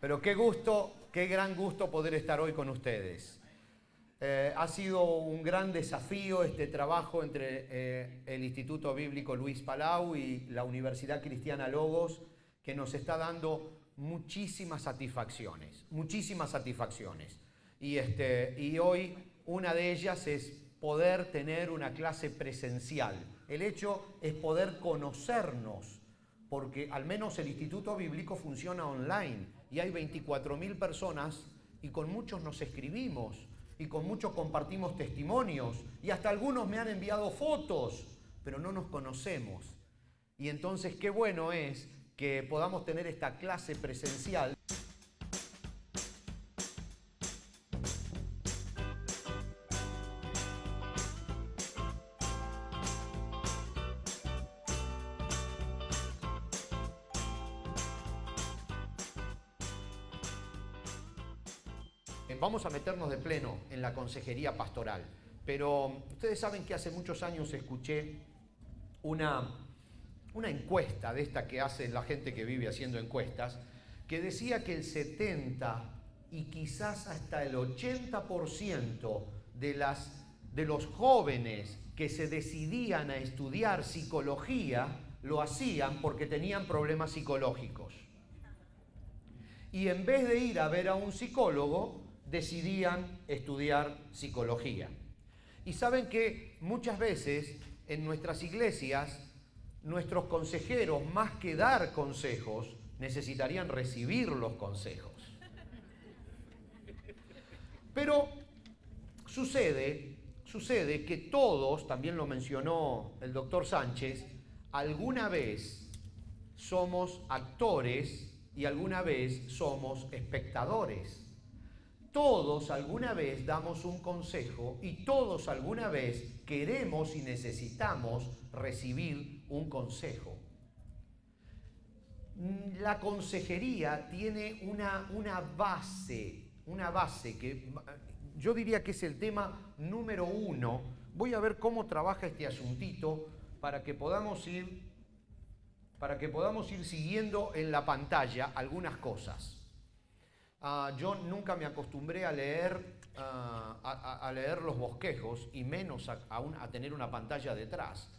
Pero qué gusto, qué gran gusto poder estar hoy con ustedes. Ha sido un gran desafío este trabajo entre el Instituto Bíblico Luis Palau y la Universidad Cristiana Logos, que nos está dando muchísimas satisfacciones, muchísimas satisfacciones. Y hoy una de ellas es poder tener una clase presencial. El hecho es poder conocernos, porque al menos el Instituto Bíblico funciona online y hay 24.000 personas y con muchos nos escribimos y con muchos compartimos testimonios y hasta algunos me han enviado fotos, pero no nos conocemos. Y entonces qué bueno es que podamos tener esta clase presencial. Vamos a meternos de pleno en la consejería pastoral, pero ustedes saben que hace muchos años escuché una encuesta de esta que hace la gente que vive haciendo encuestas, que decía que el 70 y quizás hasta el 80% de los jóvenes que se decidían a estudiar psicología lo hacían porque tenían problemas psicológicos. Y en vez de ir a ver a un psicólogo, decidían estudiar psicología. Y saben que muchas veces en nuestras iglesias, nuestros consejeros, más que dar consejos, necesitarían recibir los consejos. Pero sucede que todos, también lo mencionó el doctor Sánchez, alguna vez somos actores y alguna vez somos espectadores. Todos alguna vez damos un consejo y todos alguna vez queremos y necesitamos recibir un consejo. La consejería tiene una base que yo diría que es el tema número 1. Voy a ver cómo trabaja este asuntito para que podamos ir siguiendo en la pantalla algunas cosas. Yo nunca me acostumbré a leer los bosquejos y menos aún a tener una pantalla detrás.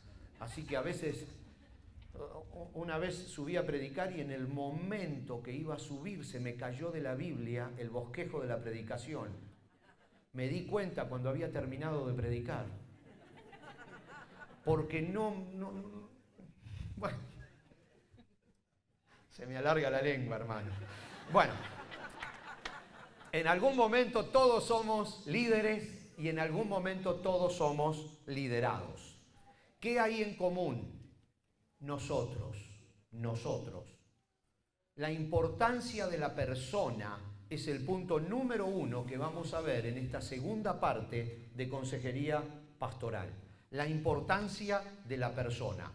Así que a veces, una vez subí a predicar y en el momento que iba a subir se me cayó de la Biblia el bosquejo de la predicación. Me di cuenta cuando había terminado de predicar. Porque bueno, se me alarga la lengua, hermano. Bueno. En algún momento todos somos líderes y en algún momento todos somos liderados. ¿Qué hay en común? Nosotros. La importancia de la persona es el punto número 1 que vamos a ver en esta segunda parte de consejería pastoral. La importancia de la persona.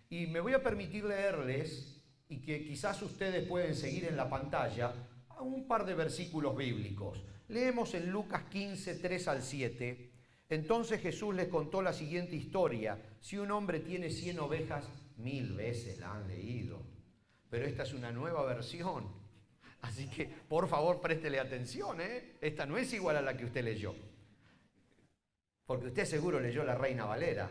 Y me voy a permitir leerles, y que quizás ustedes pueden seguir en la pantalla, un par de versículos bíblicos. Leemos en Lucas 15, 3 al 7. Entonces Jesús les contó la siguiente historia. Si un hombre tiene 100 ovejas, 1000 veces la han leído. Pero esta es una nueva versión. Así que, por favor, préstele atención, ¿eh? Esta no es igual a la que usted leyó. Porque usted seguro leyó la Reina Valera.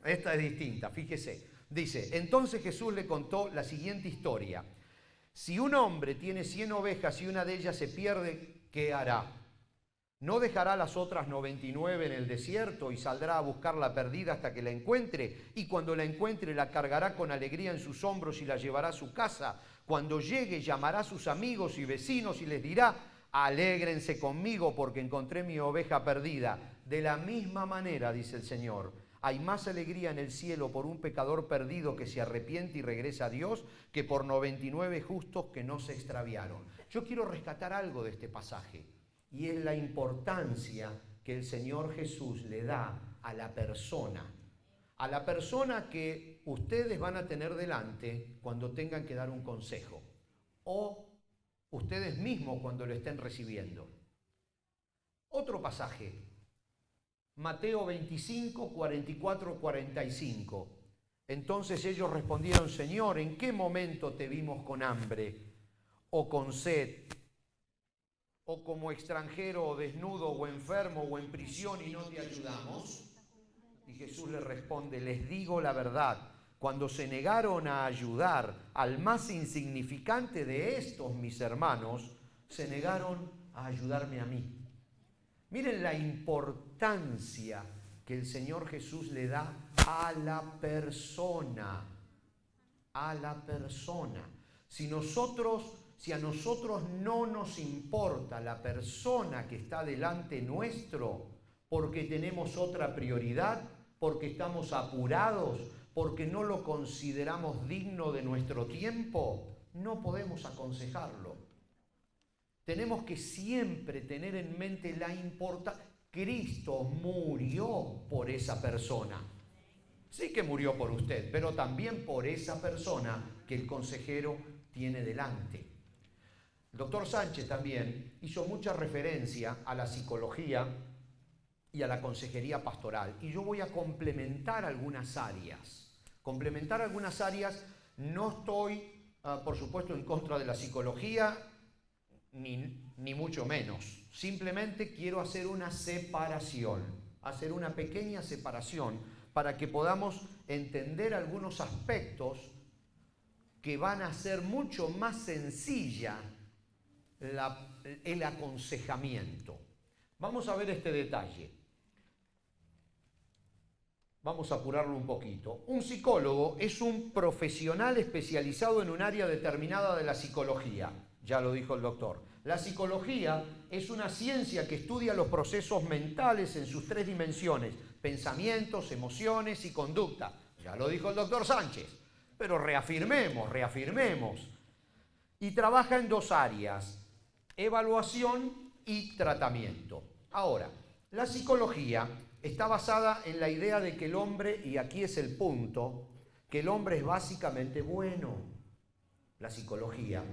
Esta es distinta, fíjese. Dice, entonces Jesús le contó la siguiente historia. Si un hombre tiene 100 ovejas y una de ellas se pierde, ¿qué hará? ¿No dejará las otras 99 en el desierto y saldrá a buscar la perdida hasta que la encuentre? Y cuando la encuentre la cargará con alegría en sus hombros y la llevará a su casa. Cuando llegue llamará a sus amigos y vecinos y les dirá, alégrense conmigo porque encontré mi oveja perdida. De la misma manera, dice el Señor, hay más alegría en el cielo por un pecador perdido que se arrepiente y regresa a Dios que por 99 justos que no se extraviaron. Yo quiero rescatar algo de este pasaje y es la importancia que el Señor Jesús le da a la persona que ustedes van a tener delante cuando tengan que dar un consejo o ustedes mismos cuando lo estén recibiendo. Otro pasaje. Mateo 25, 44, 45. Entonces ellos respondieron, Señor, ¿en qué momento te vimos con hambre o con sed o como extranjero o desnudo o enfermo o en prisión y no te ayudamos? Y Jesús le responde, les digo la verdad, cuando se negaron a ayudar al más insignificante de estos mis hermanos, se negaron a ayudarme a mí. Miren la importancia que el Señor Jesús le da a la persona. A la persona. Si a nosotros no nos importa la persona que está delante nuestro, porque tenemos otra prioridad, porque estamos apurados, porque no lo consideramos digno de nuestro tiempo, no podemos aconsejarlo. Tenemos que siempre tener en mente la importancia. Cristo murió por esa persona. Sí que murió por usted, pero también por esa persona que el consejero tiene delante. El doctor Sánchez también hizo mucha referencia a la psicología y a la consejería pastoral. Y yo voy a complementar algunas áreas. No estoy, por supuesto, en contra de la psicología, ni mucho menos. Simplemente quiero hacer una pequeña separación para que podamos entender algunos aspectos que van a hacer mucho más sencilla el aconsejamiento. Vamos a ver este detalle. Vamos a apurarlo un poquito. Un psicólogo es un profesional especializado en un área determinada de la psicología. Ya lo dijo el doctor. La psicología es una ciencia que estudia los procesos mentales en sus tres dimensiones: pensamientos, emociones y conducta. Ya lo dijo el doctor Sánchez. Pero reafirmemos. Y trabaja en dos áreas: evaluación y tratamiento. Ahora, la psicología está basada en la idea de que el hombre, y aquí es el punto, que el hombre es básicamente bueno, la psicología,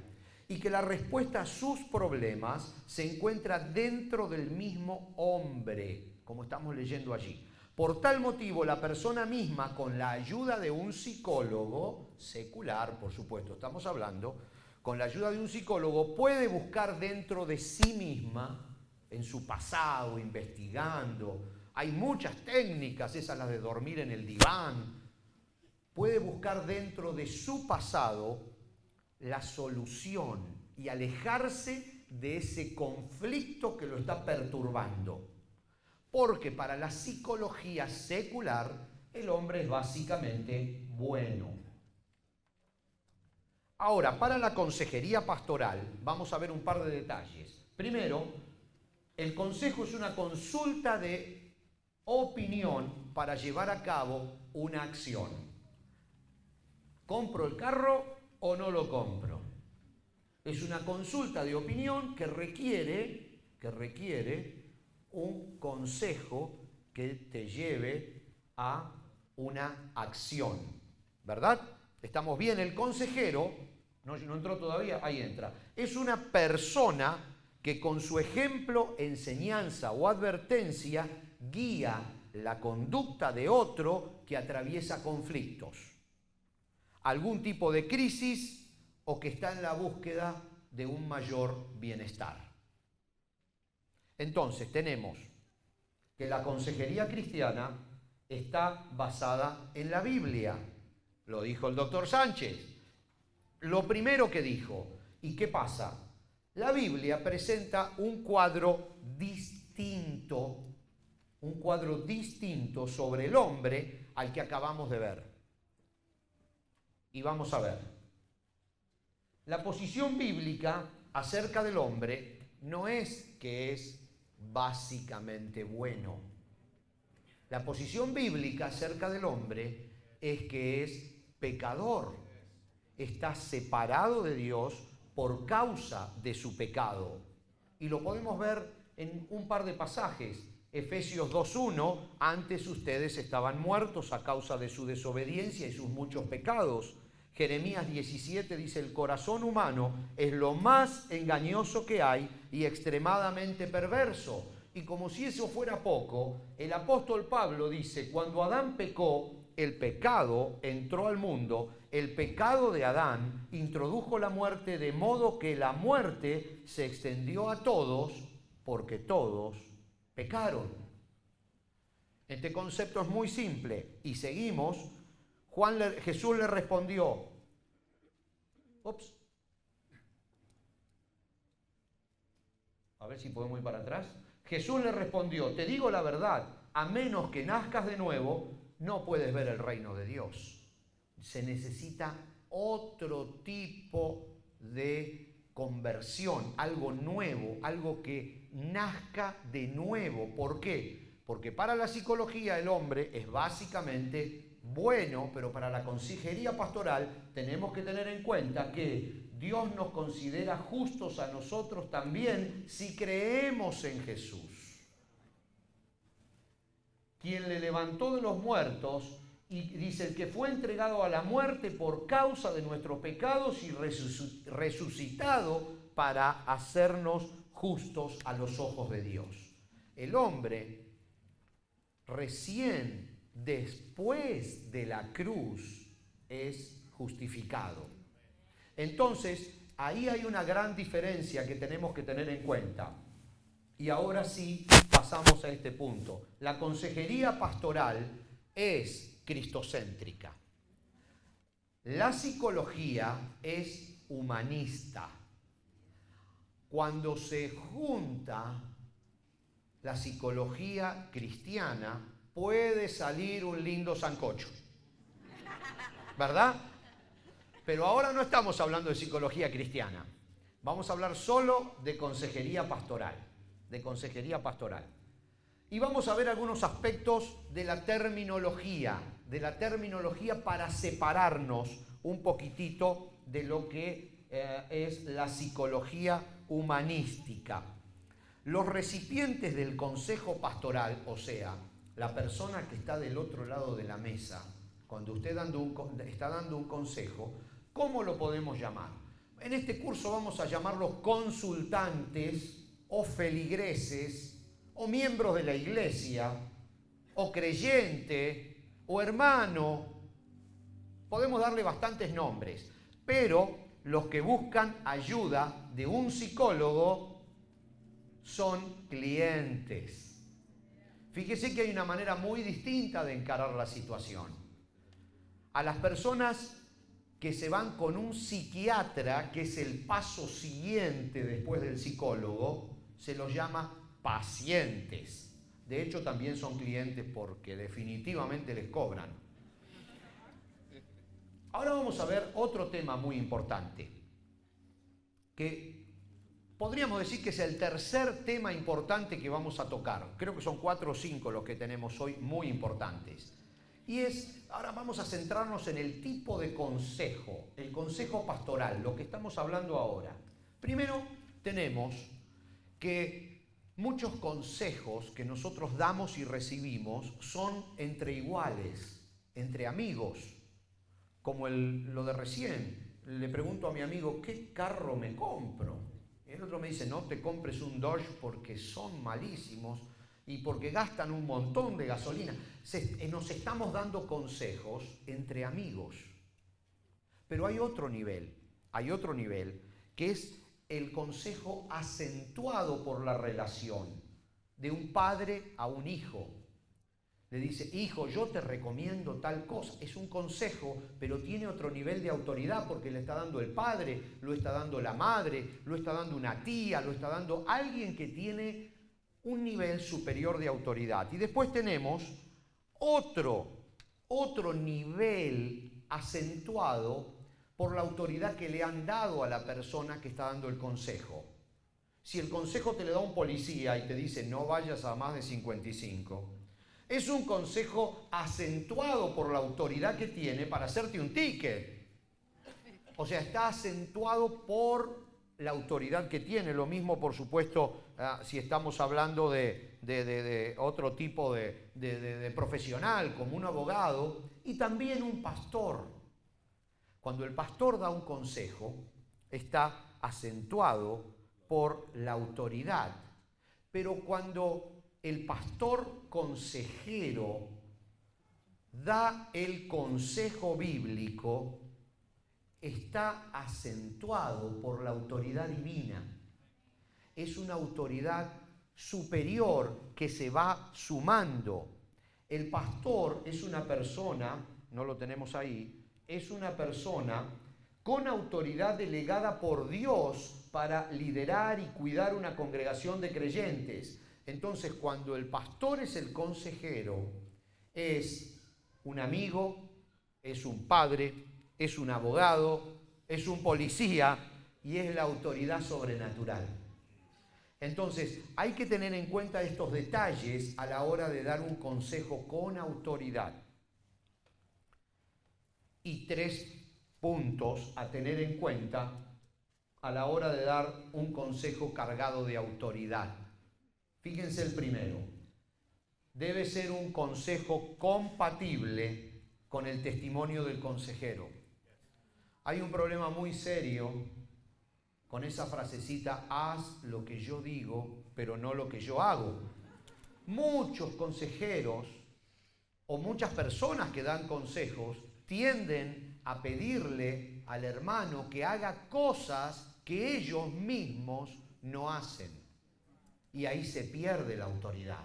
y que la respuesta a sus problemas se encuentra dentro del mismo hombre, como estamos leyendo allí. Por tal motivo, la persona misma, con la ayuda de un psicólogo, secular, por supuesto, estamos hablando, con la ayuda de un psicólogo, puede buscar dentro de sí misma, en su pasado, investigando. Hay muchas técnicas, esas las de dormir en el diván. Puede buscar dentro de su pasado la solución y alejarse de ese conflicto que lo está perturbando. Porque para la psicología secular, el hombre es básicamente bueno. Ahora, para la consejería pastoral, vamos a ver un par de detalles. Primero, el consejo es una consulta de opinión para llevar a cabo una acción. ¿Compro el carro o no lo compro? Es una consulta de opinión que requiere un consejo que te lleve a una acción, ¿verdad? ¿Estamos bien? El consejero, no entró todavía, ahí entra. Es una persona que con su ejemplo, enseñanza o advertencia guía la conducta de otro que atraviesa conflictos, algún tipo de crisis o que está en la búsqueda de un mayor bienestar. Entonces tenemos que la consejería cristiana está basada en la Biblia. Lo dijo el doctor Sánchez. Lo primero que dijo. ¿Y qué pasa? La Biblia presenta un cuadro distinto sobre el hombre al que acabamos de ver. Y vamos a ver. La posición bíblica acerca del hombre no es que es básicamente bueno. La posición bíblica acerca del hombre es que es pecador. Está separado de Dios por causa de su pecado. Y lo podemos ver en un par de pasajes. Efesios 2:1, antes ustedes estaban muertos a causa de su desobediencia y sus muchos pecados. Jeremías 17 dice, el corazón humano es lo más engañoso que hay y extremadamente perverso. Y como si eso fuera poco, el apóstol Pablo dice, cuando Adán pecó, el pecado entró al mundo el pecado de Adán introdujo la muerte, de modo que la muerte se extendió a todos porque todos pecaron. Este concepto es muy simple y seguimos. Jesús le respondió, a ver si podemos ir para atrás. Jesús le respondió, te digo la verdad, a menos que nazcas de nuevo, no puedes ver el reino de Dios. Se necesita otro tipo de conversión, algo nuevo, algo que nazca de nuevo. ¿Por qué? Porque para la psicología el hombre es básicamente bueno, pero para la consejería pastoral tenemos que tener en cuenta que Dios nos considera justos a nosotros también si creemos en Jesús, quien le levantó de los muertos, y dice, el que fue entregado a la muerte por causa de nuestros pecados y resucitado para hacernos justos a los ojos de Dios. El hombre, recién después de la cruz, es justificado. Entonces, ahí hay una gran diferencia que tenemos que tener en cuenta. Y ahora sí, pasamos a este punto. La consejería pastoral es cristocéntrica. La psicología es humanista. Cuando se junta la psicología cristiana, puede salir un lindo sancocho, ¿verdad? Pero ahora no estamos hablando de psicología cristiana. Vamos a hablar solo de consejería pastoral. Y vamos a ver algunos aspectos de la terminología para separarnos un poquitito de lo que es la psicología humanística. Los recipientes del consejo pastoral, o sea, la persona que está del otro lado de la mesa, cuando usted está dando un consejo, ¿cómo lo podemos llamar? En este curso vamos a llamarlos consultantes o feligreses, o miembros de la iglesia, o creyente, o hermano. Podemos darle bastantes nombres, pero los que buscan ayuda de un psicólogo son clientes. Fíjese que hay una manera muy distinta de encarar la situación. A las personas que se van con un psiquiatra, que es el paso siguiente después del psicólogo, se los llama pacientes. De hecho, también son clientes porque definitivamente les cobran. Ahora vamos a ver otro tema muy importante, que podríamos decir que es el tercer tema importante que vamos a tocar. Creo que son 4 o 5 los que tenemos hoy muy importantes. Y ahora vamos a centrarnos en el tipo de consejo, el consejo pastoral, lo que estamos hablando ahora. Primero, tenemos que muchos consejos que nosotros damos y recibimos son entre iguales, entre amigos, como lo de recién. Le pregunto a mi amigo, ¿qué carro me compro? Y el otro me dice, no te compres un Dodge porque son malísimos y porque gastan un montón de gasolina. Nos estamos dando consejos entre amigos. Pero hay otro nivel que es el consejo acentuado por la relación de un padre a un hijo. Le dice, hijo, yo te recomiendo tal cosa. Es un consejo, pero tiene otro nivel de autoridad porque le está dando el padre, lo está dando la madre, lo está dando una tía, lo está dando alguien que tiene un nivel superior de autoridad. Y después tenemos otro nivel acentuado por la autoridad que le han dado a la persona que está dando el consejo. Si el consejo te le da un policía y te dice no vayas a más de 55, es un consejo acentuado por la autoridad que tiene para hacerte un ticket. O sea, está acentuado por la autoridad que tiene. Lo mismo, por supuesto, si estamos hablando de otro tipo de profesional, como un abogado y también un pastor. Cuando el pastor da un consejo, está acentuado por la autoridad. Pero cuando el pastor consejero da el consejo bíblico, está acentuado por la autoridad divina. Es una autoridad superior que se va sumando. El pastor es una persona, no lo tenemos ahí, es una persona con autoridad delegada por Dios para liderar y cuidar una congregación de creyentes. Entonces, cuando el pastor es el consejero, es un amigo, es un padre, es un abogado, es un policía y es la autoridad sobrenatural. Entonces, hay que tener en cuenta estos detalles a la hora de dar un consejo con autoridad. Y 3 puntos a tener en cuenta a la hora de dar un consejo cargado de autoridad. Fíjense el primero. Debe ser un consejo compatible con el testimonio del consejero. Hay un problema muy serio con esa frasecita, haz lo que yo digo, pero no lo que yo hago. Muchos consejeros o muchas personas que dan consejos tienden a pedirle al hermano que haga cosas que ellos mismos no hacen. Y ahí se pierde la autoridad.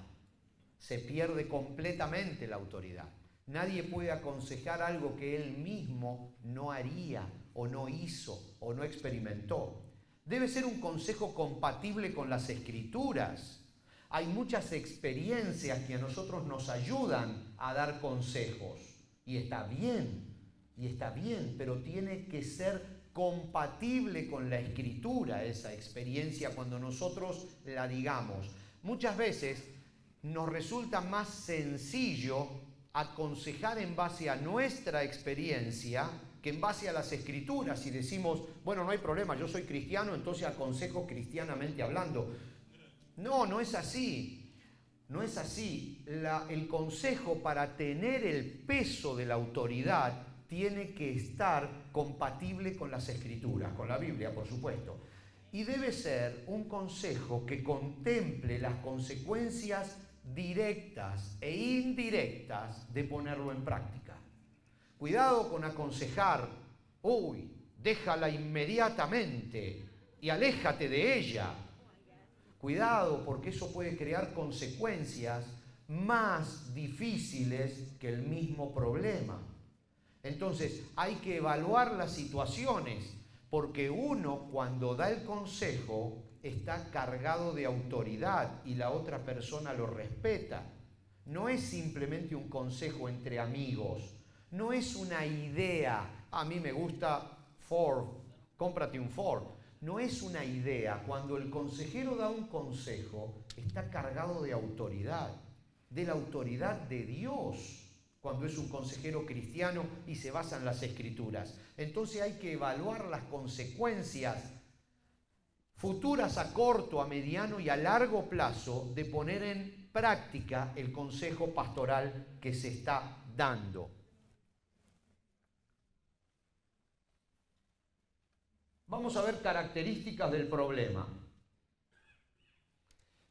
Se pierde completamente la autoridad. Nadie puede aconsejar algo que él mismo no haría o no hizo o no experimentó. Debe ser un consejo compatible con las Escrituras. Hay muchas experiencias que a nosotros nos ayudan a dar consejos. Y está bien, pero tiene que ser compatible con la Escritura esa experiencia cuando nosotros la digamos. Muchas veces nos resulta más sencillo aconsejar en base a nuestra experiencia que en base a las Escrituras, y decimos, bueno, no hay problema, yo soy cristiano, entonces aconsejo cristianamente hablando. No, no es así. No es así. El consejo, para tener el peso de la autoridad, tiene que estar compatible con las Escrituras, con la Biblia, por supuesto. Y debe ser un consejo que contemple las consecuencias directas e indirectas de ponerlo en práctica. Cuidado con aconsejar, déjala inmediatamente y aléjate de ella. Cuidado, porque eso puede crear consecuencias más difíciles que el mismo problema. Entonces, hay que evaluar las situaciones, porque uno, cuando da el consejo, está cargado de autoridad y la otra persona lo respeta. No es simplemente un consejo entre amigos, no es una idea, a mí me gusta Ford, cómprate un Ford. No es una idea. Cuando el consejero da un consejo, está cargado de autoridad, de la autoridad de Dios, cuando es un consejero cristiano y se basa en las Escrituras. Entonces hay que evaluar las consecuencias futuras a corto, a mediano y a largo plazo de poner en práctica el consejo pastoral que se está dando. Vamos a ver características del problema.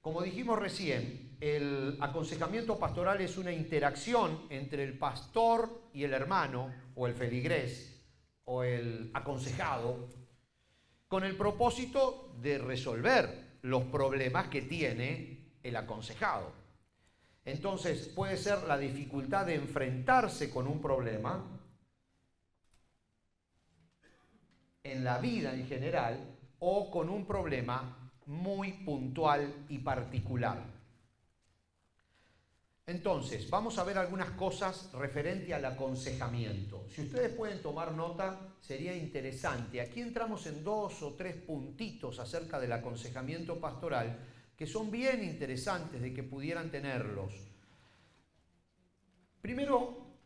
Como dijimos recién, el aconsejamiento pastoral es una interacción entre el pastor y el hermano, o el feligrés, o el aconsejado, con el propósito de resolver los problemas que tiene el aconsejado. Entonces, puede ser la dificultad de enfrentarse con un problema en la vida en general, o con un problema muy puntual y particular. Entonces, vamos a ver algunas cosas referente al aconsejamiento. Si ustedes pueden tomar nota, sería interesante. Aquí entramos en 2 o 3 puntitos acerca del aconsejamiento pastoral que son bien interesantes de que pudieran tenerlos. Primero,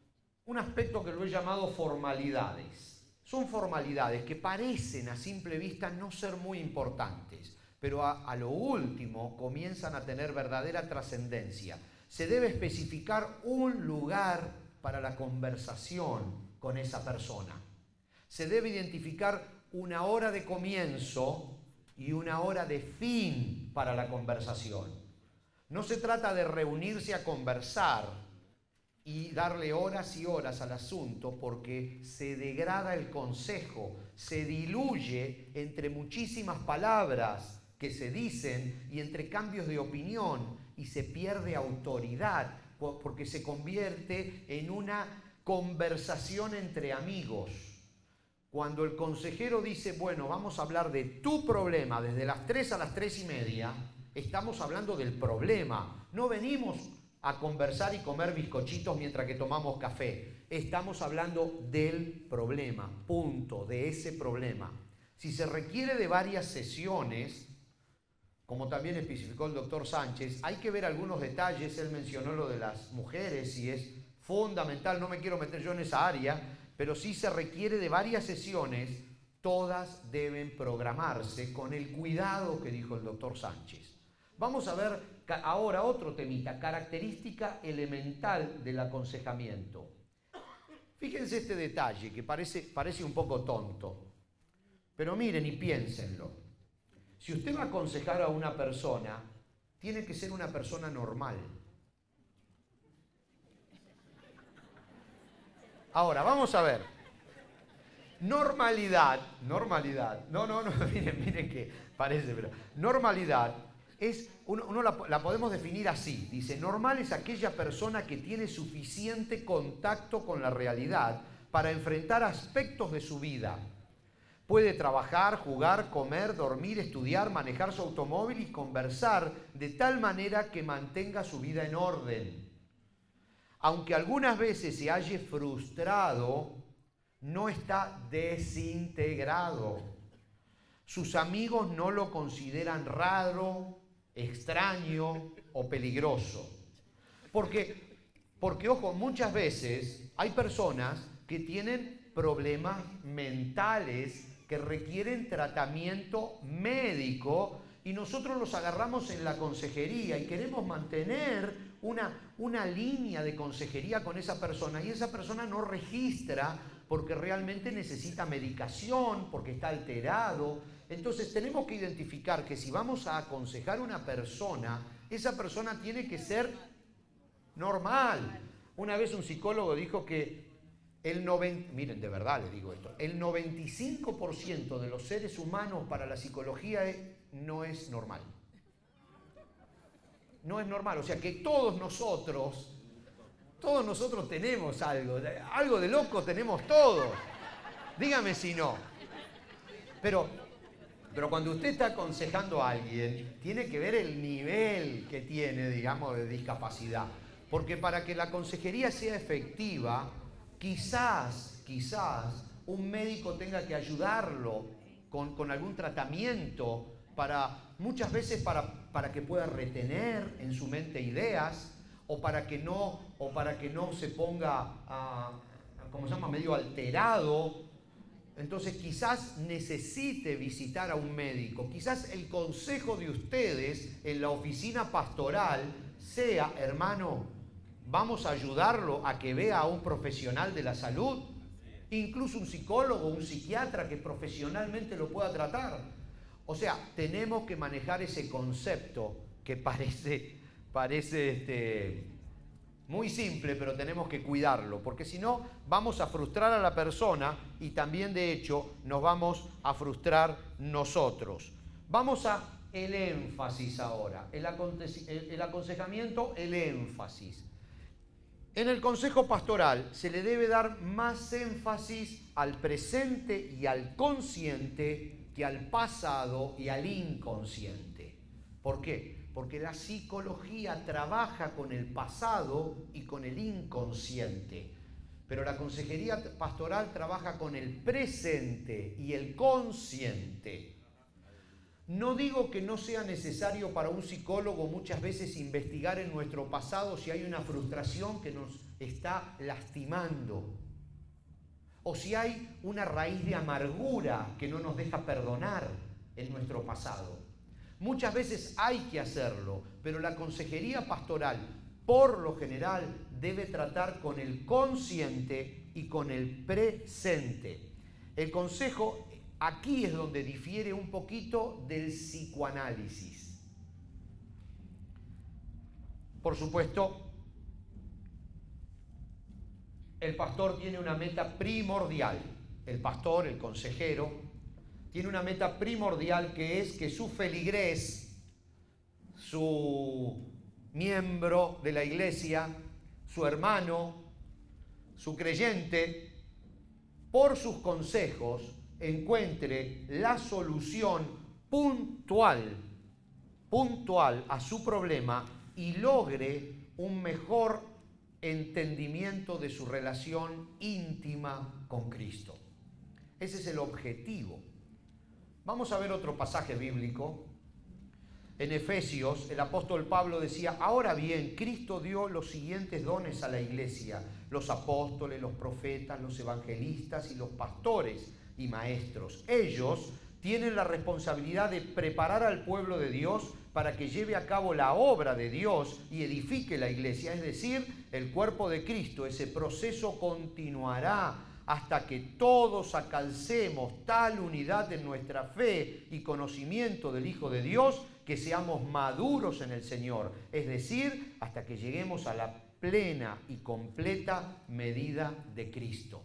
un aspecto que lo he llamado formalidades. Son formalidades que parecen a simple vista no ser muy importantes, pero a lo último comienzan a tener verdadera trascendencia. Se debe especificar un lugar para la conversación con esa persona. Se debe identificar una hora de comienzo y una hora de fin para la conversación. No se trata de reunirse a conversar, y darle horas y horas al asunto, porque se degrada el consejo, se diluye entre muchísimas palabras que se dicen y entre cambios de opinión, y se pierde autoridad porque se convierte en una conversación entre amigos. Cuando el consejero dice, bueno, vamos a hablar de tu problema desde las 3 a las 3:30, estamos hablando del problema. No venimos a conversar y comer bizcochitos mientras que tomamos café. Estamos hablando del problema, punto, de ese problema. Si se requiere de varias sesiones, como también especificó el doctor Sánchez, hay que ver algunos detalles. Él mencionó lo de las mujeres y es fundamental, no me quiero meter yo en esa área, pero sí se requiere de varias sesiones, todas deben programarse con el cuidado que dijo el doctor Sánchez. Vamos a ver ahora otro temita, característica elemental del aconsejamiento. Fíjense este detalle que parece un poco tonto, pero miren y piénsenlo. Si usted va a aconsejar a una persona, tiene que ser una persona normal. Ahora, vamos a ver. Normalidad. No, miren que parece, pero normalidad es, uno la podemos definir así. Dice, normal es aquella persona que tiene suficiente contacto con la realidad para enfrentar aspectos de su vida. Puede trabajar, jugar, comer, dormir, estudiar, manejar su automóvil y conversar de tal manera que mantenga su vida en orden. Aunque algunas veces se halle frustrado, no está desintegrado. Sus amigos no lo consideran raro, extraño o peligroso. Porque, ojo, muchas veces hay personas que tienen problemas mentales que requieren tratamiento médico y nosotros los agarramos en la consejería y queremos mantener una línea de consejería con esa persona y esa persona no registra porque realmente necesita medicación, porque está alterado. Entonces tenemos que identificar que si vamos a aconsejar a una persona, esa persona tiene que ser normal. Una vez un psicólogo dijo que miren, de verdad les digo esto, el 95% de los seres humanos para la psicología no es normal. No es normal, o sea que todos nosotros tenemos algo de loco tenemos todos. Dígame si no. Pero cuando usted está aconsejando a alguien, tiene que ver el nivel que tiene, digamos, de discapacidad. Porque para que la consejería sea efectiva, quizás un médico tenga que ayudarlo con algún tratamiento muchas veces para que pueda retener en su mente ideas o para que no se ponga medio alterado. Entonces quizás necesite visitar a un médico. Quizás el consejo de ustedes en la oficina pastoral sea, hermano, vamos a ayudarlo a que vea a un profesional de la salud, incluso un psicólogo, un psiquiatra que profesionalmente lo pueda tratar. O sea, tenemos que manejar ese concepto que parece muy simple, pero tenemos que cuidarlo, porque si no vamos a frustrar a la persona y también de hecho nos vamos a frustrar nosotros. Vamos a el énfasis ahora, el aconsejamiento, el énfasis. En el consejo pastoral se le debe dar más énfasis al presente y al consciente que al pasado y al inconsciente. ¿Por qué? Porque la psicología trabaja con el pasado y con el inconsciente, pero la consejería pastoral trabaja con el presente y el consciente. No digo que no sea necesario para un psicólogo muchas veces investigar en nuestro pasado si hay una frustración que nos está lastimando, o si hay una raíz de amargura que no nos deja perdonar en nuestro pasado. Muchas veces hay que hacerlo, pero la consejería pastoral, por lo general, debe tratar con el consciente y con el presente. El consejo aquí es donde difiere un poquito del psicoanálisis. Por supuesto, el pastor tiene una meta primordial. El pastor, el consejero, tiene una meta primordial que es que su feligrés, su miembro de la iglesia, su hermano, su creyente, por sus consejos encuentre la solución puntual a su problema y logre un mejor entendimiento de su relación íntima con Cristo. Ese es el objetivo. Vamos a ver otro pasaje bíblico. En Efesios, el apóstol Pablo decía: ahora bien, Cristo dio los siguientes dones a la iglesia: los apóstoles, los profetas, los evangelistas y los pastores y maestros. Ellos tienen la responsabilidad de preparar al pueblo de Dios para que lleve a cabo la obra de Dios y edifique la iglesia, es decir, el cuerpo de Cristo. Ese proceso continuará hasta que todos alcancemos tal unidad en nuestra fe y conocimiento del Hijo de Dios que seamos maduros en el Señor, es decir, hasta que lleguemos a la plena y completa medida de Cristo.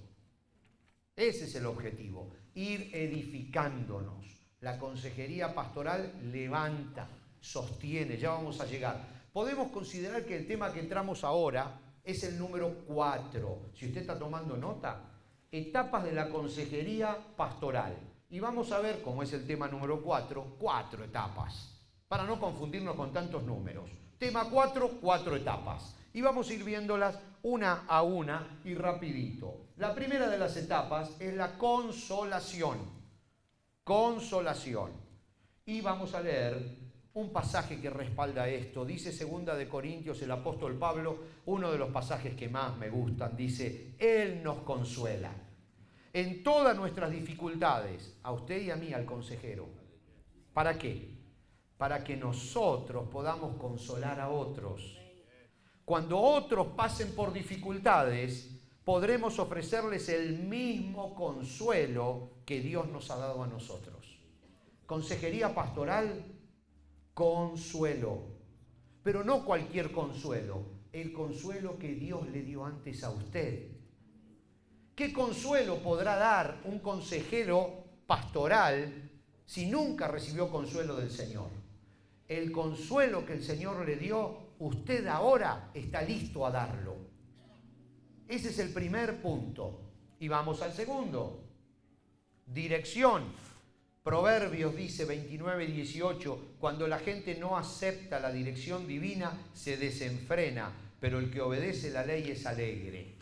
Ese es el objetivo, ir edificándonos. La consejería pastoral levanta, sostiene, ya vamos a llegar. Podemos considerar que el tema que entramos ahora es el número 4. Si usted está tomando nota, etapas de la consejería pastoral. Y vamos a ver, como es el tema número 4, 4 etapas, para no confundirnos con tantos números. Tema 4, 4 etapas. Y vamos a ir viéndolas una a una y rapidito. La primera de las etapas es la consolación. Consolación. Y vamos a leer un pasaje que respalda esto. Dice 2 de Corintios, el apóstol Pablo, uno de los pasajes que más me gustan. Dice: Él nos consuela en todas nuestras dificultades, a usted y a mí, al consejero. ¿Para qué? Para que nosotros podamos consolar a otros. Cuando otros pasen por dificultades, podremos ofrecerles el mismo consuelo que Dios nos ha dado a nosotros. Consejería pastoral, consuelo. Pero no cualquier consuelo, el consuelo que Dios le dio antes a usted. ¿Qué consuelo podrá dar un consejero pastoral si nunca recibió consuelo del Señor? El consuelo que el Señor le dio, usted ahora está listo a darlo. Ese es el primer punto. Y vamos al segundo. Dirección. Proverbios dice 29:18, cuando la gente no acepta la dirección divina, se desenfrena, pero el que obedece la ley es alegre.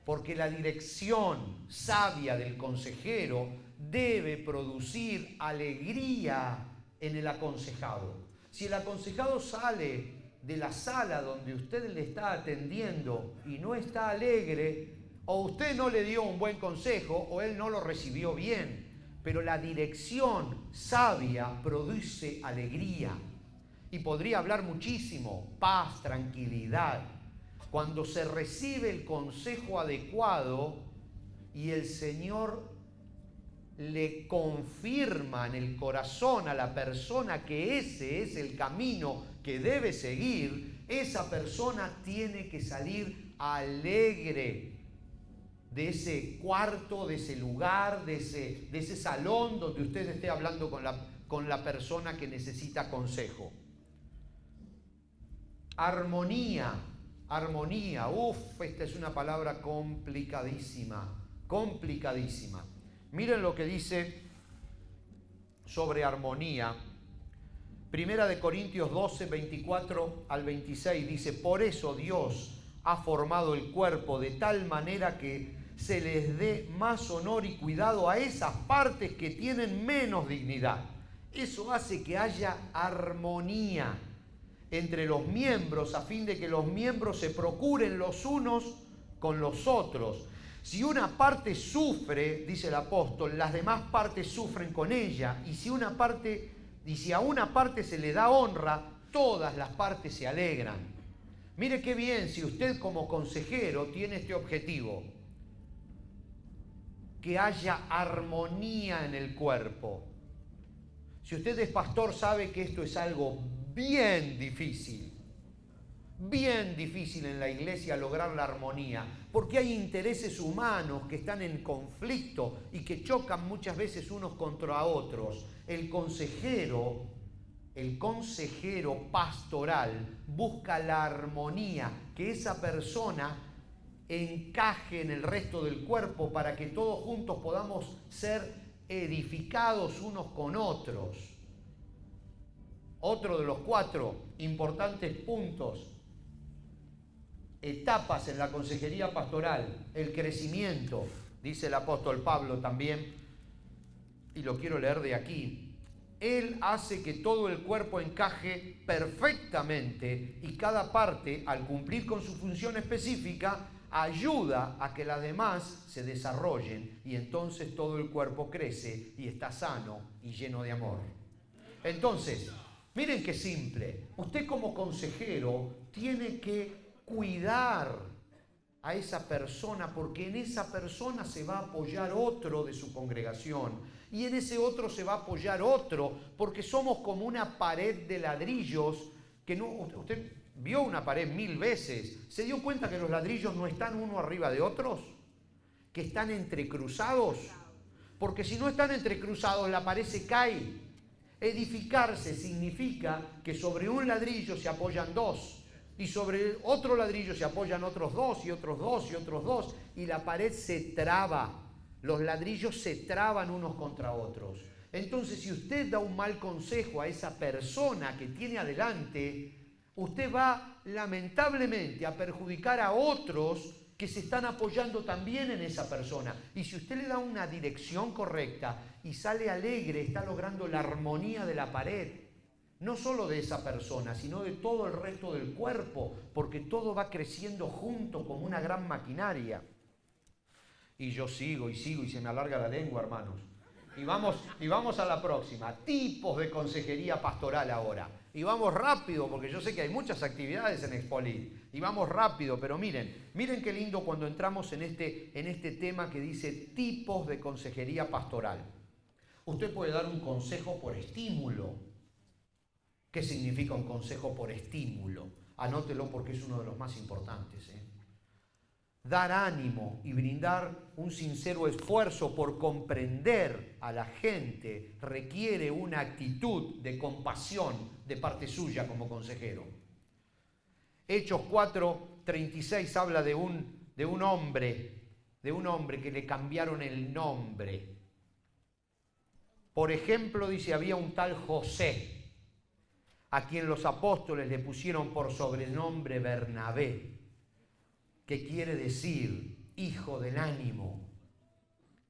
Porque la dirección sabia del consejero debe producir alegría en el aconsejado. Si el aconsejado sale de la sala donde usted le está atendiendo y no está alegre, o usted no le dio un buen consejo o él no lo recibió bien. Pero la dirección sabia produce alegría. Y podría hablar muchísimo, paz, tranquilidad. Cuando se recibe el consejo adecuado y el Señor le confirma en el corazón a la persona que ese es el camino que debe seguir, esa persona tiene que salir alegre de ese cuarto, de ese lugar, de ese salón donde usted esté hablando con la persona que necesita consejo. Armonía. Armonía. Esta es una palabra complicadísima. Complicadísima. Miren lo que dice sobre armonía. Primera de Corintios 12, 24 al 26 dice: por eso Dios ha formado el cuerpo de tal manera que se les dé más honor y cuidado a esas partes que tienen menos dignidad. Eso hace que haya armonía entre los miembros a fin de que los miembros se procuren los unos con los otros. Si una parte sufre, dice el apóstol, las demás partes sufren con ella, y si a una parte se le da honra, todas las partes se alegran. Mire qué bien si usted como consejero tiene este objetivo, que haya armonía en el cuerpo. Si usted es pastor, sabe que esto es algo bien difícil. bien difícil en la iglesia lograr la armonía, porque hay intereses humanos que están en conflicto y que chocan muchas veces unos contra otros. El consejero pastoral busca la armonía, que esa persona encaje en el resto del cuerpo para que todos juntos podamos ser edificados unos con otros. Otro de los 4 importantes puntos, etapas en la consejería pastoral, el crecimiento, dice el apóstol Pablo también, y lo quiero leer de aquí. Él hace que todo el cuerpo encaje perfectamente y cada parte, al cumplir con su función específica, ayuda a que las demás se desarrollen y entonces todo el cuerpo crece y está sano y lleno de amor. Entonces, miren qué simple. Usted como consejero tiene que cuidar a esa persona porque en esa persona se va a apoyar otro de su congregación y en ese otro se va a apoyar otro porque somos como una pared de ladrillos que no... Usted vio una pared 1000 veces, ¿se dio cuenta que los ladrillos no están uno arriba de otros? Que están entrecruzados. Porque si no están entrecruzados, la pared se cae. Edificarse significa que sobre un ladrillo se apoyan 2 y sobre otro ladrillo se apoyan otros 2 y otros 2 y otros 2 y la pared se traba. Los ladrillos se traban unos contra otros. Entonces, si usted da un mal consejo a esa persona que tiene adelante, usted va lamentablemente a perjudicar a otros que se están apoyando también en esa persona. Y si usted le da una dirección correcta y sale alegre, está logrando la armonía de la pared. No solo de esa persona, sino de todo el resto del cuerpo, porque todo va creciendo junto como una gran maquinaria. Y yo sigo y se me alarga la lengua, hermanos. Y vamos a la próxima. Tipos de consejería pastoral ahora. Y vamos rápido, porque yo sé que hay muchas actividades en Expolit. Y vamos rápido, pero miren qué lindo cuando entramos en este tema que dice tipos de consejería pastoral. Usted puede dar un consejo por estímulo. ¿Qué significa un consejo por estímulo? Anótelo porque es uno de los más importantes. Dar ánimo y brindar un sincero esfuerzo por comprender a la gente requiere una actitud de compasión de parte suya como consejero. Hechos 4:36 habla de un hombre que le cambiaron el nombre. Por ejemplo, dice, había un tal José, a quien los apóstoles le pusieron por sobrenombre Bernabé, que quiere decir hijo del ánimo.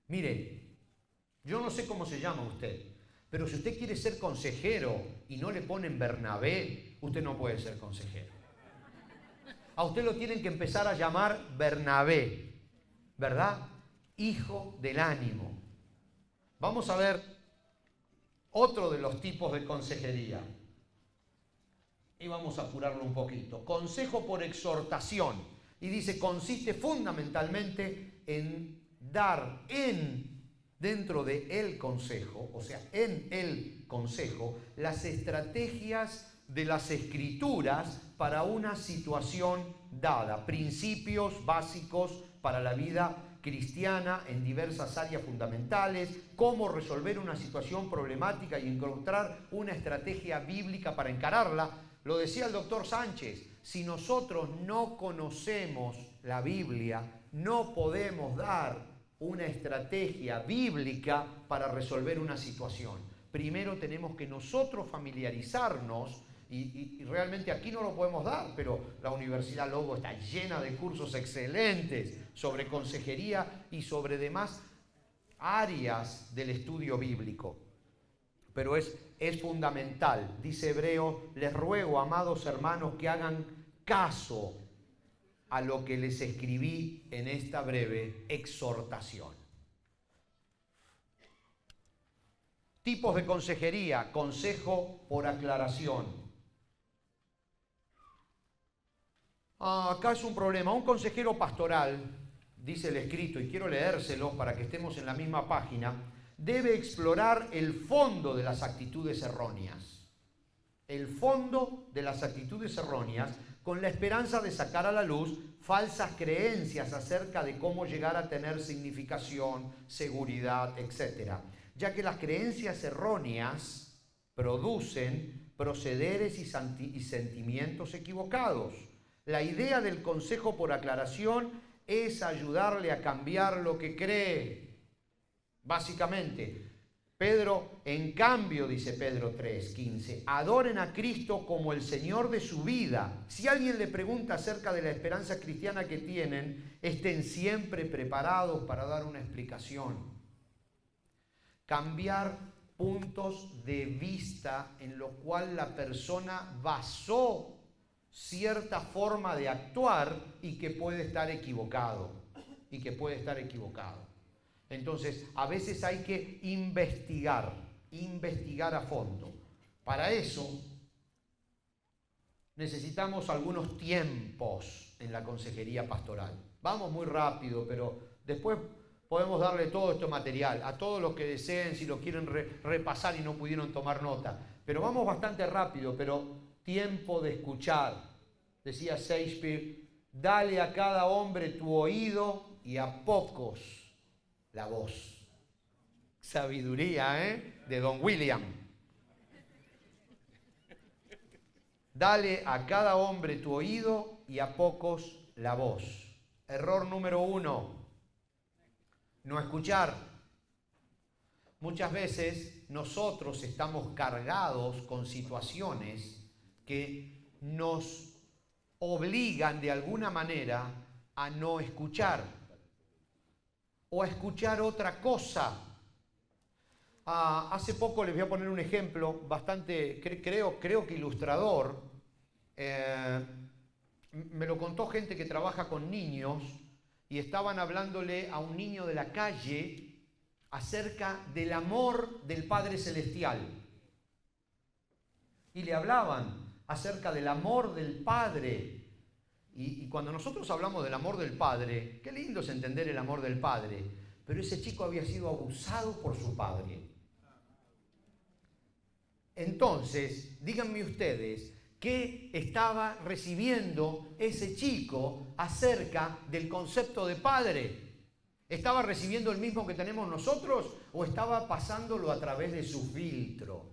Mire, yo no sé cómo se llama usted, pero si usted quiere ser consejero y no le ponen Bernabé, usted no puede ser consejero. A usted lo tienen que empezar a llamar Bernabé, ¿verdad? Hijo del ánimo. Vamos a ver otro de los tipos de consejería. Y vamos a apurarlo un poquito. Consejo por exhortación. Y dice, consiste fundamentalmente en dar dentro de el consejo, o sea, en el consejo, las estrategias de las escrituras para una situación dada, principios básicos para la vida cristiana en diversas áreas fundamentales, cómo resolver una situación problemática y encontrar una estrategia bíblica para encararla. Lo decía el doctor Sánchez, si nosotros no conocemos la Biblia, no podemos dar una estrategia bíblica para resolver una situación. Primero tenemos que nosotros familiarizarnos, y realmente aquí no lo podemos dar, pero la Universidad Logo está llena de cursos excelentes sobre consejería y sobre demás áreas del estudio bíblico. Pero es fundamental, dice Hebreo, les ruego, amados hermanos, que hagan caso a lo que les escribí en esta breve exhortación. Tipos de consejería, consejo por aclaración. Acá es un problema, un consejero pastoral, dice el escrito, y quiero leérselo para que estemos en la misma página, debe explorar el fondo de las actitudes erróneas. El fondo de las actitudes erróneas con la esperanza de sacar a la luz falsas creencias acerca de cómo llegar a tener significación, seguridad, etc. Ya que las creencias erróneas producen procederes y sentimientos equivocados. La idea del consejo por aclaración es ayudarle a cambiar lo que cree. Básicamente, Pedro, en cambio, dice Pedro 3:15, adoren a Cristo como el Señor de su vida. Si alguien le pregunta acerca de la esperanza cristiana que tienen, estén siempre preparados para dar una explicación. Cambiar puntos de vista en lo cual la persona basó cierta forma de actuar y que puede estar equivocado. Entonces, a veces hay que investigar a fondo. Para eso, necesitamos algunos tiempos en la consejería pastoral. Vamos muy rápido, pero después podemos darle todo este material a todos los que deseen, si lo quieren repasar y no pudieron tomar nota. Pero vamos bastante rápido, pero tiempo de escuchar. Decía Shakespeare, dale a cada hombre tu oído y a pocos la voz. Sabiduría, de Don William. Dale a cada hombre tu oído y a pocos la voz. Error número 1, no escuchar. Muchas veces nosotros estamos cargados con situaciones que nos obligan de alguna manera a no escuchar o a escuchar otra cosa. Hace poco les voy a poner un ejemplo bastante, creo que ilustrador. Me lo contó gente que trabaja con niños y estaban hablándole a un niño de la calle acerca del amor del Padre Celestial. Y le hablaban acerca del amor del Padre. Y cuando nosotros hablamos del amor del Padre, qué lindo es entender el amor del Padre, pero ese chico había sido abusado por su padre. Entonces, díganme ustedes, ¿qué estaba recibiendo ese chico acerca del concepto de padre? ¿Estaba recibiendo el mismo que tenemos nosotros o estaba pasándolo a través de su filtro?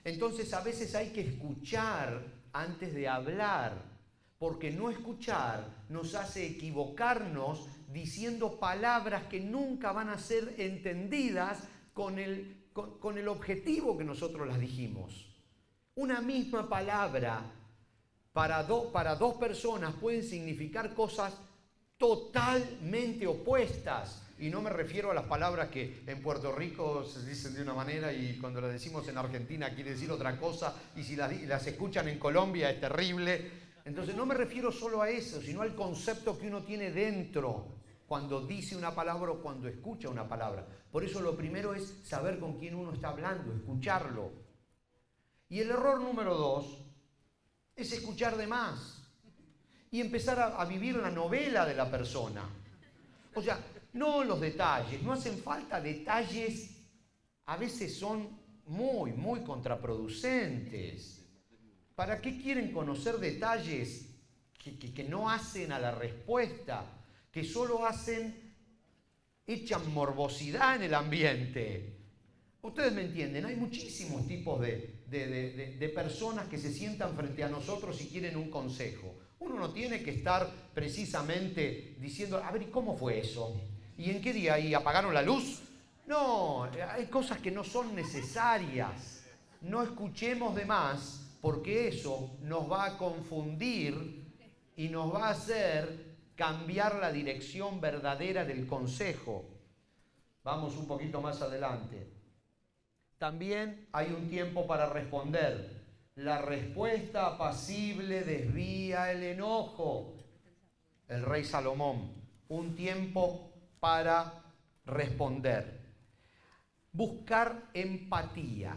Entonces, a veces hay que escuchar antes de hablar, porque no escuchar nos hace equivocarnos diciendo palabras que nunca van a ser entendidas con el objetivo que nosotros las dijimos. Una misma palabra para dos personas pueden significar cosas totalmente opuestas. Y no me refiero a las palabras que en Puerto Rico se dicen de una manera y cuando las decimos en Argentina quiere decir otra cosa, y si las escuchan en Colombia es terrible. Entonces no me refiero solo a eso, sino al concepto que uno tiene dentro cuando dice una palabra o cuando escucha una palabra. Por eso lo primero es saber con quién uno está hablando, escucharlo. Y el error número 2 es escuchar de más y empezar a vivir la novela de la persona. O sea, no los detalles, no hacen falta detalles, a veces son muy, muy contraproducentes. ¿Para qué quieren conocer detalles que no hacen a la respuesta, que solo echan morbosidad en el ambiente? Ustedes me entienden, hay muchísimos tipos de personas que se sientan frente a nosotros y quieren un consejo. Uno no tiene que estar precisamente diciendo, a ver, ¿y cómo fue eso? ¿Y en qué día? ¿Y apagaron la luz? No, hay cosas que no son necesarias. No escuchemos de más, porque eso nos va a confundir y nos va a hacer cambiar la dirección verdadera del consejo. Vamos un poquito más adelante. También hay un tiempo para responder. La respuesta apacible desvía el enojo. El rey Salomón. Un tiempo para responder. Buscar empatía.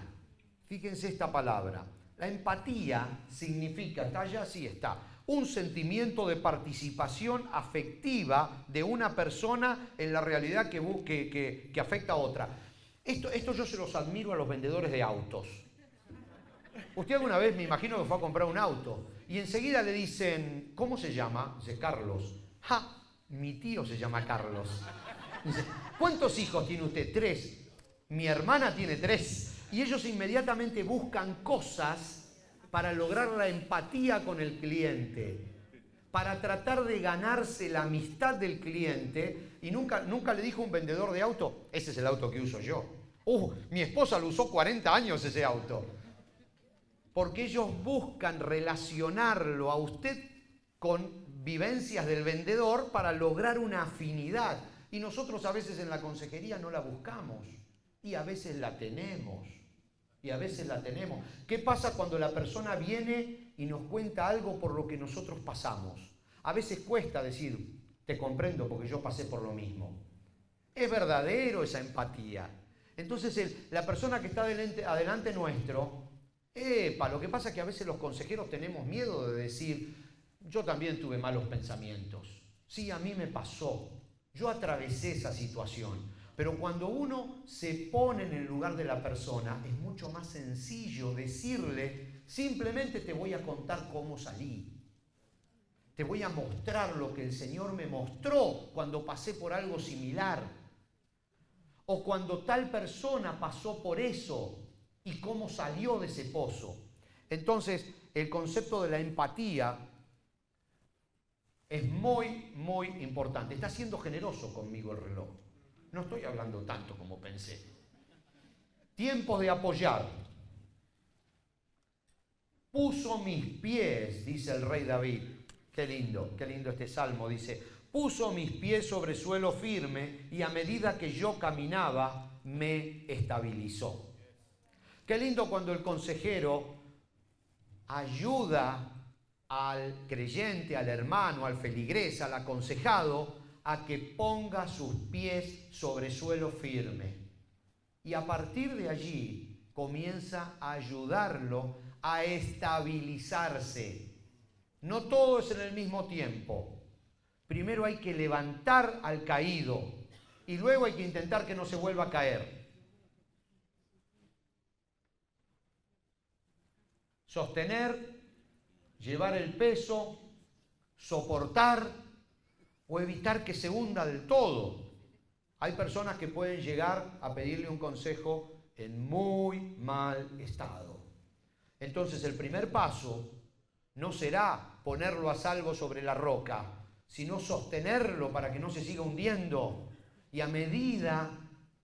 Fíjense esta palabra. La empatía significa, ¿está allá? Sí está. Un sentimiento de participación afectiva de una persona en la realidad que afecta a otra. Esto yo se los admiro a los vendedores de autos. Usted alguna vez me imagino que fue a comprar un auto y enseguida le dicen, ¿cómo se llama? Dice, Carlos. ¡Ja! Mi tío se llama Carlos. Dice, ¿cuántos hijos tiene usted? 3. Mi hermana tiene 3. Y ellos inmediatamente buscan cosas para lograr la empatía con el cliente, para tratar de ganarse la amistad del cliente. Y nunca le dijo un vendedor de auto, ese es el auto que uso yo. Mi esposa lo usó 40 años ese auto. Porque ellos buscan relacionarlo a usted con vivencias del vendedor para lograr una afinidad. Y nosotros a veces en la consejería no la buscamos. Y a veces la tenemos. ¿Qué pasa cuando la persona viene y nos cuenta algo por lo que nosotros pasamos? A veces cuesta decir, te comprendo porque yo pasé por lo mismo. Es verdadero esa empatía. Entonces la persona que está adelante nuestro, lo que pasa es que a veces los consejeros tenemos miedo de decir, yo también tuve malos pensamientos. Sí, a mí me pasó. Yo atravesé esa situación. Pero cuando uno se pone en el lugar de la persona, es mucho más sencillo decirle, simplemente te voy a contar cómo salí. Te voy a mostrar lo que el Señor me mostró cuando pasé por algo similar. O cuando tal persona pasó por eso y cómo salió de ese pozo. Entonces, el concepto de la empatía es muy, muy importante. Está siendo generoso conmigo el reloj. No estoy hablando tanto como pensé. Tiempos de apoyar. Puso mis pies, dice el rey David. Qué lindo este salmo. Dice, puso mis pies sobre suelo firme y a medida que yo caminaba me estabilizó. Qué lindo cuando el consejero ayuda al creyente, al hermano, al feligrés, al aconsejado, a que ponga sus pies sobre suelo firme. Y a partir de allí comienza a ayudarlo a estabilizarse. No todo es en el mismo tiempo. Primero hay que levantar al caído y luego hay que intentar que no se vuelva a caer. Sostener, llevar el peso, soportar o evitar que se hunda del todo. Hay personas que pueden llegar a pedirle un consejo en muy mal estado. Entonces el primer paso no será ponerlo a salvo sobre la roca, sino sostenerlo para que no se siga hundiendo. Y a medida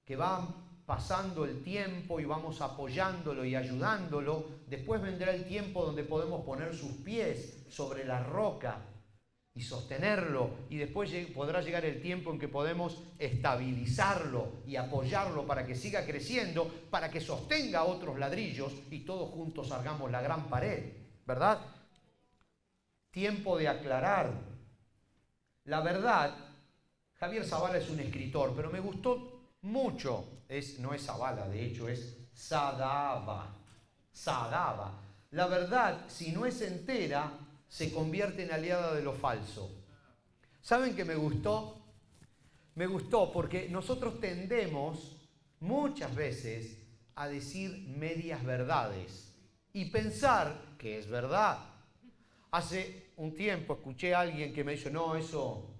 que va pasando el tiempo y vamos apoyándolo y ayudándolo, después vendrá el tiempo donde podemos poner sus pies sobre la roca y sostenerlo, y después podrá llegar el tiempo en que podemos estabilizarlo y apoyarlo para que siga creciendo, para que sostenga otros ladrillos y todos juntos hagamos la gran pared, ¿verdad? Tiempo de aclarar. La verdad, Javier Zavala es un escritor, pero me gustó mucho, no es Zavala, de hecho es Sadava. La verdad, si no es entera, se convierte en aliada de lo falso. ¿Saben qué me gustó? Me gustó porque nosotros tendemos muchas veces a decir medias verdades y pensar que es verdad. Hace un tiempo escuché a alguien que me dijo, no, eso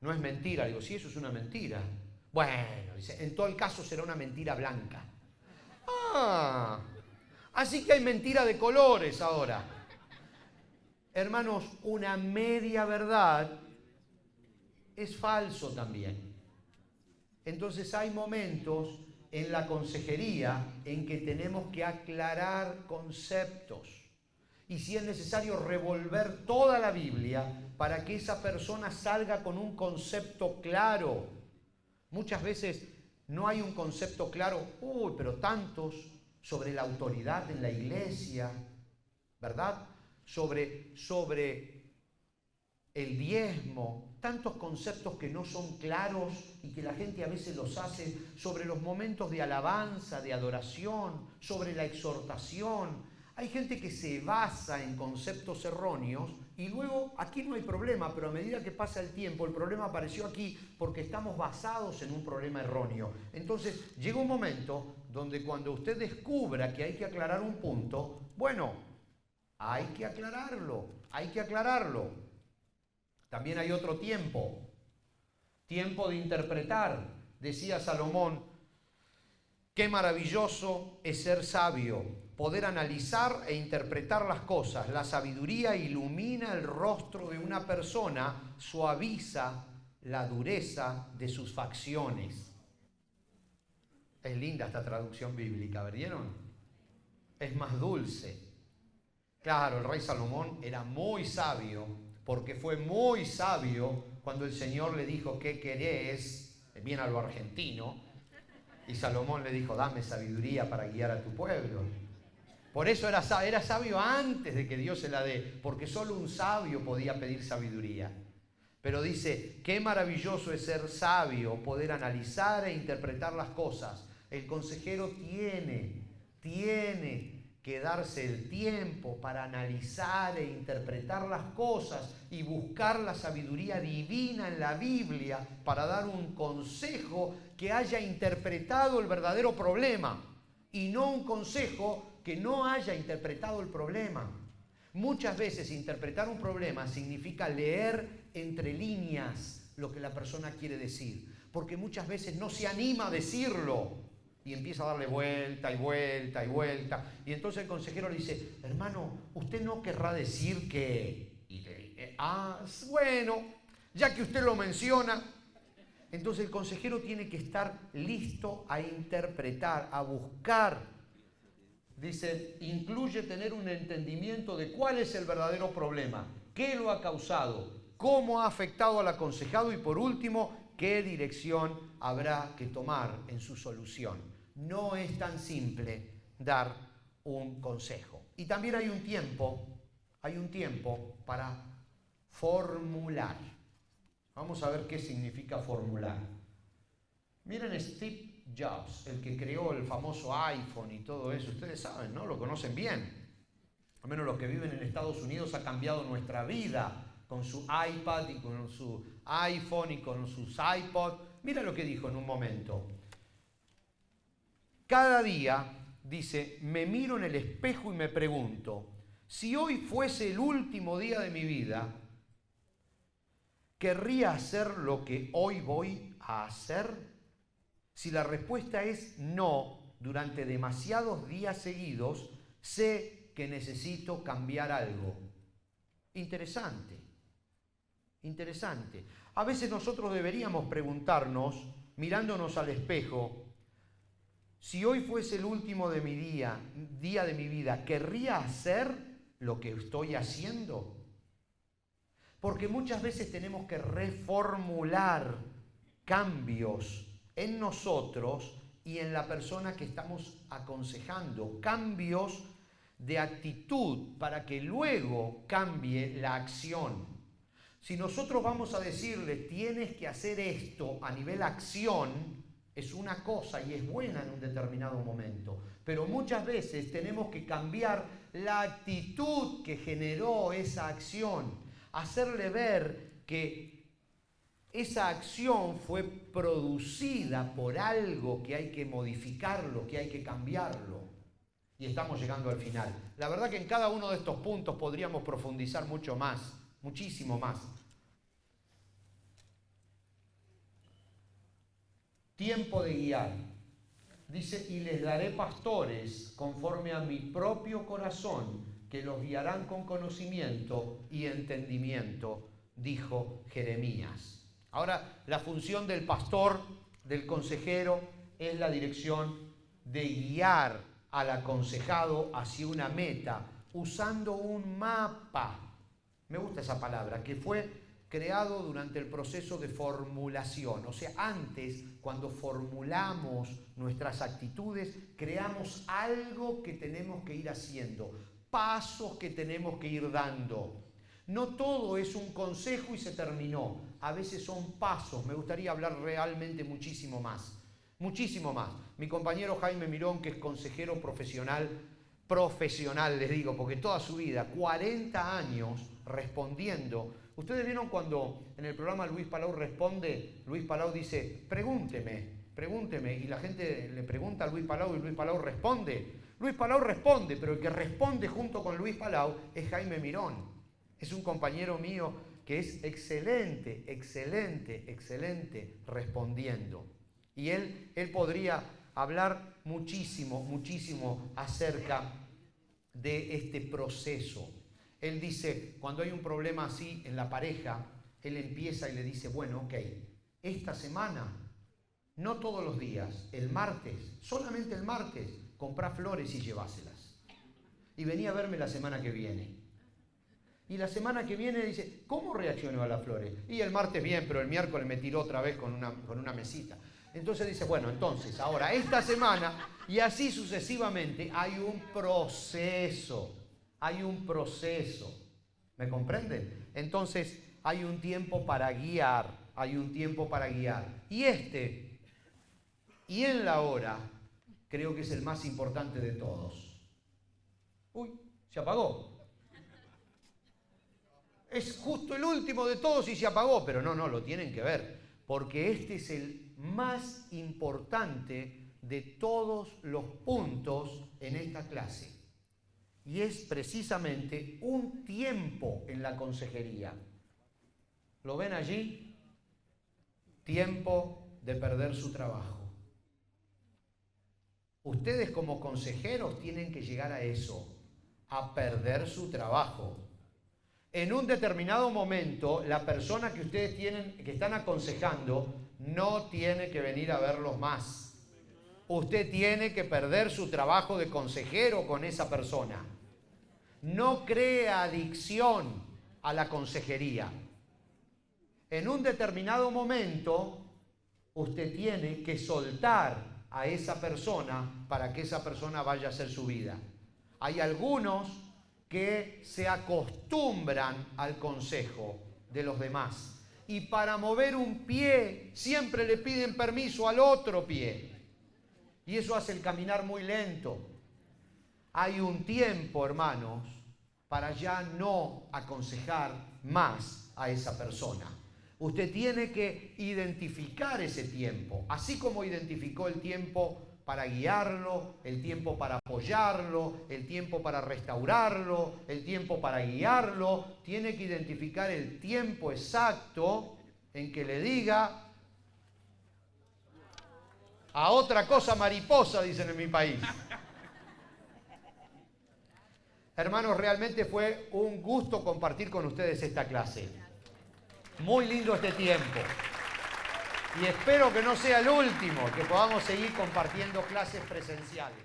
no es mentira. Digo, sí, eso es una mentira. Bueno, dice, en todo el caso será una mentira blanca. Así que hay mentira de colores ahora. Hermanos, una media verdad es falso también. Entonces hay momentos en la consejería en que tenemos que aclarar conceptos. Y si es necesario revolver toda la Biblia para que esa persona salga con un concepto claro. Muchas veces no hay un concepto claro, pero tantos sobre la autoridad en la iglesia, ¿verdad? Sobre el diezmo, tantos conceptos que no son claros y que la gente a veces los hace, sobre los momentos de alabanza, de adoración, sobre la exhortación. Hay gente que se basa en conceptos erróneos y luego aquí no hay problema, pero a medida que pasa el tiempo el problema apareció aquí porque estamos basados en un problema erróneo. Entonces llega un momento donde cuando usted descubra que hay que aclarar un punto, bueno, Hay que aclararlo, hay que aclararlo. También hay otro tiempo, tiempo de interpretar. Decía Salomón, qué maravilloso es ser sabio, poder analizar e interpretar las cosas. La sabiduría ilumina el rostro de una persona, suaviza la dureza de sus facciones. Es linda esta traducción bíblica, ¿vieron? Es más dulce. Claro, el rey Salomón era muy sabio, porque fue muy sabio cuando el Señor le dijo, ¿qué querés? Bien a lo argentino. Y Salomón le dijo, dame sabiduría para guiar a tu pueblo. Por eso era sabio antes de que Dios se la dé, porque solo un sabio podía pedir sabiduría. Pero dice, qué maravilloso es ser sabio, poder analizar e interpretar las cosas. El consejero tiene que darse el tiempo para analizar e interpretar las cosas y buscar la sabiduría divina en la Biblia para dar un consejo que haya interpretado el verdadero problema y no un consejo que no haya interpretado el problema. Muchas veces interpretar un problema significa leer entre líneas lo que la persona quiere decir, porque muchas veces no se anima a decirlo. Y empieza a darle vuelta y vuelta y vuelta. Y entonces el consejero le dice, hermano, ¿usted no querrá decir que? Y le dice, bueno, ya que usted lo menciona. Entonces el consejero tiene que estar listo a interpretar, a buscar. Dice, incluye tener un entendimiento de cuál es el verdadero problema, qué lo ha causado, cómo ha afectado al aconsejado y por último, qué dirección habrá que tomar en su solución. No es tan simple dar un consejo. Y también hay un tiempo para formular. Vamos a ver qué significa formular. Miren Steve Jobs, el que creó el famoso iPhone y todo eso. Ustedes saben, ¿no? Lo conocen bien. Al menos los que viven en Estados Unidos ha cambiado nuestra vida con su iPad y con su iPhone y con sus iPod. Mira lo que dijo en un momento. Cada día, dice, me miro en el espejo y me pregunto, si hoy fuese el último día de mi vida, ¿querría hacer lo que hoy voy a hacer? Si la respuesta es no, durante demasiados días seguidos, sé que necesito cambiar algo. Interesante. A veces nosotros deberíamos preguntarnos, mirándonos al espejo, si hoy fuese el último de mi día de mi vida, ¿querría hacer lo que estoy haciendo? Porque muchas veces tenemos que reformular cambios en nosotros y en la persona que estamos aconsejando, cambios de actitud para que luego cambie la acción. Si nosotros vamos a decirle, tienes que hacer esto a nivel acción, es una cosa y es buena en un determinado momento, pero muchas veces tenemos que cambiar la actitud que generó esa acción, hacerle ver que esa acción fue producida por algo que hay que modificarlo, que hay que cambiarlo. Y estamos llegando al final. La verdad que en cada uno de estos puntos podríamos profundizar mucho más, muchísimo más. Tiempo de guiar. Dice, y les daré pastores conforme a mi propio corazón, que los guiarán con conocimiento y entendimiento, dijo Jeremías. Ahora, la función del pastor, del consejero, es la dirección de guiar al aconsejado hacia una meta, usando un mapa. Me gusta esa palabra, que fue creado durante el proceso de formulación. O sea, antes, cuando formulamos nuestras actitudes, creamos algo que tenemos que ir haciendo, pasos que tenemos que ir dando. No todo es un consejo y se terminó. A veces son pasos. Me gustaría hablar realmente muchísimo más. Muchísimo más. Mi compañero Jaime Mirón, que es consejero profesional, les digo, porque toda su vida, 40 años respondiendo. Ustedes vieron cuando en el programa Luis Palau responde, Luis Palau dice, pregúnteme, y la gente le pregunta a Luis Palau y Luis Palau responde. Luis Palau responde, pero el que responde junto con Luis Palau es Jaime Mirón. Es un compañero mío que es excelente, excelente, excelente respondiendo. Y él podría hablar muchísimo, muchísimo acerca de este proceso. Él dice, cuando hay un problema así en la pareja, él empieza y le dice, bueno, ok, esta semana, no todos los días, el martes, solamente el martes, comprá flores y lleváselas. Y venía a verme la semana que viene. Y la semana que viene dice, ¿cómo reaccionó a las flores? Y el martes bien, pero el miércoles me tiró otra vez con una mesita. Entonces dice, bueno, entonces, ahora esta semana, y así sucesivamente, hay un proceso. Hay un proceso. ¿Me comprenden? Entonces, hay un tiempo para guiar. Hay un tiempo para guiar. Y en la hora, creo que es el más importante de todos. Uy, se apagó. Es justo el último de todos y se apagó, pero no, lo tienen que ver, porque este es el más importante de todos los puntos en esta clase. Y es precisamente un tiempo en la consejería. ¿Lo ven allí? Tiempo de perder su trabajo. Ustedes como consejeros tienen que llegar a eso, a perder su trabajo. En un determinado momento, la persona que ustedes que están aconsejando, no tiene que venir a verlos más. Usted tiene que perder su trabajo de consejero con esa persona. No crea adicción a la consejería. En un determinado momento, usted tiene que soltar a esa persona para que esa persona vaya a hacer su vida. Hay algunos que se acostumbran al consejo de los demás. Y para mover un pie, siempre le piden permiso al otro pie. Y eso hace el caminar muy lento. Hay un tiempo, hermanos, para ya no aconsejar más a esa persona. Usted tiene que identificar ese tiempo, así como identificó el tiempo para guiarlo, el tiempo para apoyarlo, el tiempo para restaurarlo, el tiempo para guiarlo. Tiene que identificar el tiempo exacto en que le diga a otra cosa mariposa, dicen en mi país. Hermanos, realmente fue un gusto compartir con ustedes esta clase. Muy lindo este tiempo. Y espero que no sea el último, que podamos seguir compartiendo clases presenciales.